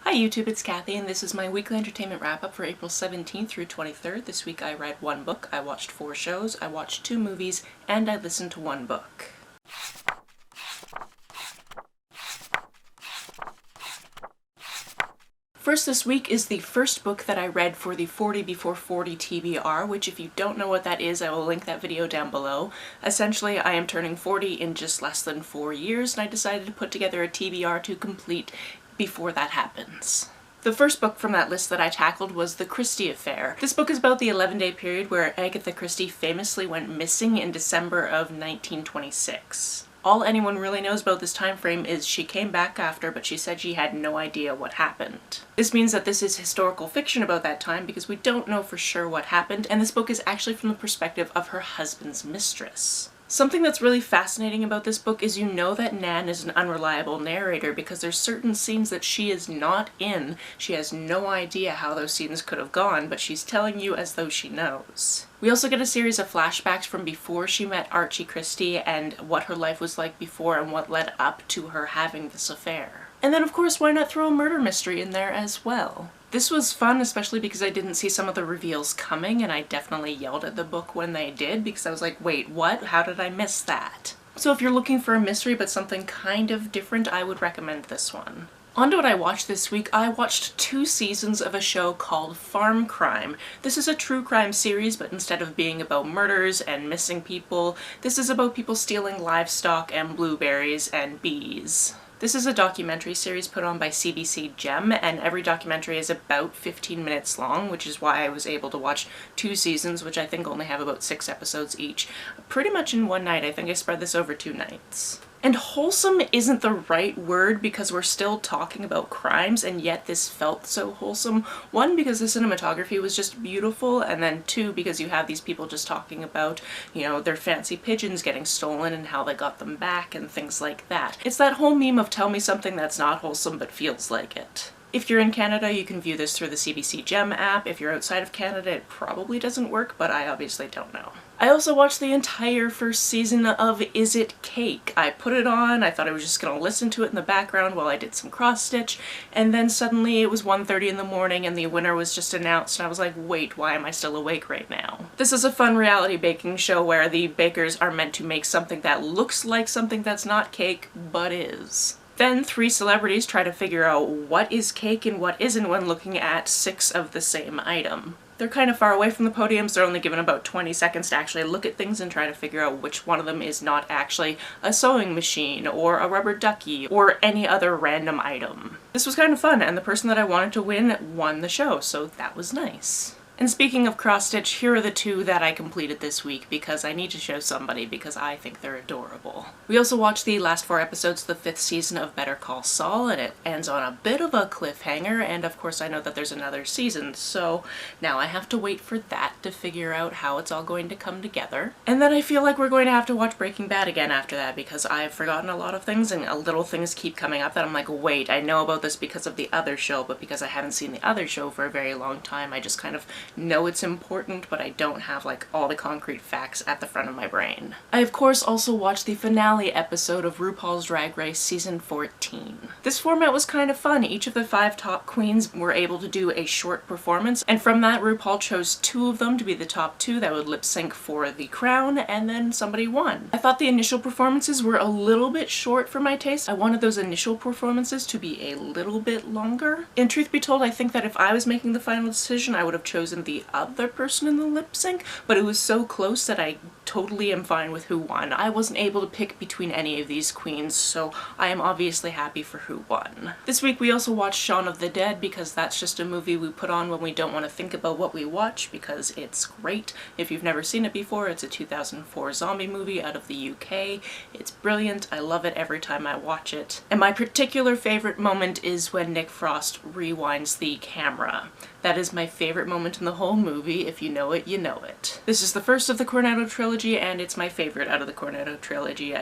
Hi YouTube, it's Kathy, and this is my weekly entertainment wrap-up for April 17th through 23rd. This week I read one book, I watched 4 shows, I watched 2 movies, and I listened to 1 book. First this week is the first book that I read for the 40 Before 40 TBR, which if you don't know what that is, I will link that video down below. Essentially, I am turning 40 in just less than 4 years, and I decided to put together a TBR to complete before that happens. The first book from that list that I tackled was The Christie Affair. This book is about the 11-day period where Agatha Christie famously went missing in December of 1926. All anyone really knows about this time frame is she came back after, but she said she had no idea what happened. This means that this is historical fiction about that time because we don't know for sure what happened, and this book is actually from the perspective of her husband's mistress. Something that's really fascinating about this book is you know that Nan is an unreliable narrator because there's certain scenes that she is not in. She has no idea how those scenes could have gone, but she's telling you as though she knows. We also get a series of flashbacks from before she met Archie Christie and what her life was like before and what led up to her having this affair. And then of course, why not throw a murder mystery in there as well? This was fun, especially because I didn't see some of the reveals coming, and I definitely yelled at the book when they did because I was like, wait, what? How did I miss that? So if you're looking for a mystery but something kind of different, I would recommend this one. On to what I watched this week. I watched 2 seasons of a show called Farm Crime. This is a true crime series, but instead of being about murders and missing people, this is about people stealing livestock and blueberries and bees. This is a documentary series put on by CBC Gem, and every documentary is about 15 minutes long, which is why I was able to watch 2 seasons, which I think only have about 6 episodes each, pretty much in one night. I think I spread this over 2 nights. And wholesome isn't the right word because we're still talking about crimes, and yet this felt so wholesome. 1, because the cinematography was just beautiful, and then 2, because you have these people just talking about, you know, their fancy pigeons getting stolen and how they got them back and things like that. It's that whole meme of tell me something that's not wholesome but feels like it. If you're in Canada, you can view this through the CBC Gem app. If you're outside of Canada, it probably doesn't work, but I obviously don't know. I also watched the entire first season of Is It Cake? I put it on, I thought I was just gonna listen to it in the background while I did some cross-stitch, and then suddenly it was 1:30 in the morning and the winner was just announced, and I was like, wait, why am I still awake right now? This is a fun reality baking show where the bakers are meant to make something that looks like something that's not cake, but is. Then 3 celebrities try to figure out what is cake and what isn't when looking at 6 of the same item. They're kind of far away from the podiums, they're only given about 20 seconds to actually look at things and try to figure out which one of them is not actually a sewing machine or a rubber ducky or any other random item. This was kind of fun, and the person that I wanted to win won the show, so that was nice. And speaking of cross-stitch, here are the 2 that I completed this week because I need to show somebody because I think they're adorable. We also watched the last 4 episodes of the 5th season of Better Call Saul, and it ends on a bit of a cliffhanger, and of course I know that there's another season, so now I have to wait for that to figure out how it's all going to come together. And then I feel like we're going to have to watch Breaking Bad again after that because I've forgotten a lot of things and little things keep coming up that I'm like, wait, I know about this because of the other show, but because I haven't seen the other show for a very long time, I just kind of know it's important, but I don't have like all the concrete facts at the front of my brain. I of course also watched the finale episode of RuPaul's Drag Race season 14. This format was kind of fun. Each of the 5 top queens were able to do a short performance, and from that RuPaul chose 2 of them to be the top 2 that would lip sync for the crown, and then somebody won. I thought the initial performances were a little bit short for my taste. I wanted those initial performances to be a little bit longer. And truth be told, I think that if I was making the final decision, I would have chosen the other person in the lip sync, but it was so close that I totally am fine with who won. I wasn't able to pick between any of these queens, so I am obviously happy for who won. This week we also watched Shaun of the Dead because that's just a movie we put on when we don't want to think about what we watch because it's great. If you've never seen it before, it's a 2004 zombie movie out of the UK. It's brilliant. I love it every time I watch it. And my particular favorite moment is when Nick Frost rewinds the camera. That is my favorite moment in the whole movie. If you know it, you know it. This is the first of the Cornetto trilogy, and it's my favorite out of the Cornetto trilogy.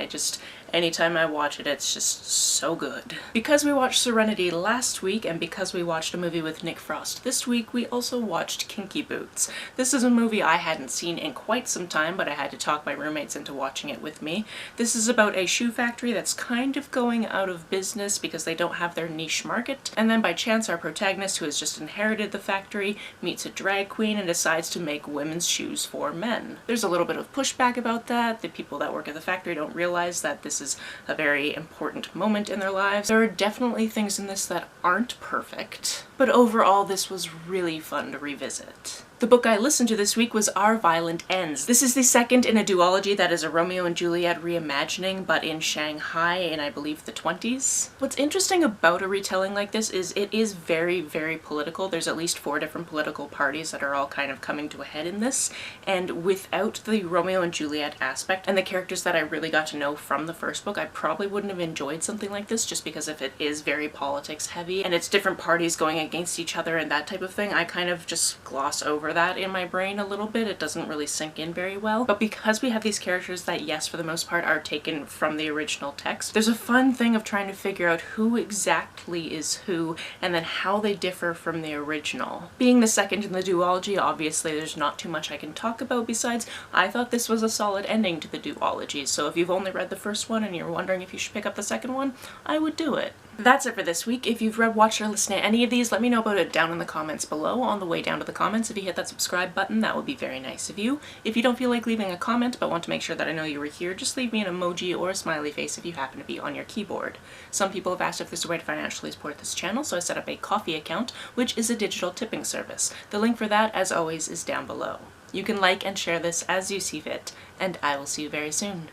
Anytime I watch it, it's just so good. Because we watched Serenity last week, and because we watched a movie with Nick Frost this week, we also watched Kinky Boots. This is a movie I hadn't seen in quite some time, but I had to talk my roommates into watching it with me. This is about a shoe factory that's kind of going out of business because they don't have their niche market, and then by chance our protagonist, who has just inherited the factory, meets a drag queen and decides to make women's shoes for men. There's a little bit of pushback about that. The people that work at the factory don't realize that this is a very important moment in their lives. There are definitely things in this that aren't perfect, but overall this was really fun to revisit. The book I listened to this week was Our Violent Ends. This is the second in a duology that is a Romeo and Juliet reimagining, but in Shanghai in, I believe, the 20s. What's interesting about a retelling like this is it is very, very political. There's at least 4 different political parties that are all kind of coming to a head in this, and without the Romeo and Juliet aspect and the characters that I really got to know from the first book, I probably wouldn't have enjoyed something like this, just because if it is very politics heavy and it's different parties going against each other and that type of thing, I kind of just gloss over that in my brain a little bit. It doesn't really sink in very well. But because we have these characters that, yes, for the most part are taken from the original text, there's a fun thing of trying to figure out who exactly is who and then how they differ from the original. Being the second in the duology, obviously there's not too much I can talk about besides I thought this was a solid ending to the duology, so if you've only read the first one and you're wondering if you should pick up the second one, I would do it. That's it for this week. If you've read, watched, or listened to any of these, let me know about it down in the comments below. On the way down to the comments, if you hit that subscribe button, that would be very nice of you. If you don't feel like leaving a comment but want to make sure that I know you were here, just leave me an emoji or a smiley face if you happen to be on your keyboard. Some people have asked if there's a way to financially support this channel, so I set up a Ko-fi account, which is a digital tipping service. The link for that, as always, is down below. You can like and share this as you see fit, and I will see you very soon.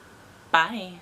Bye!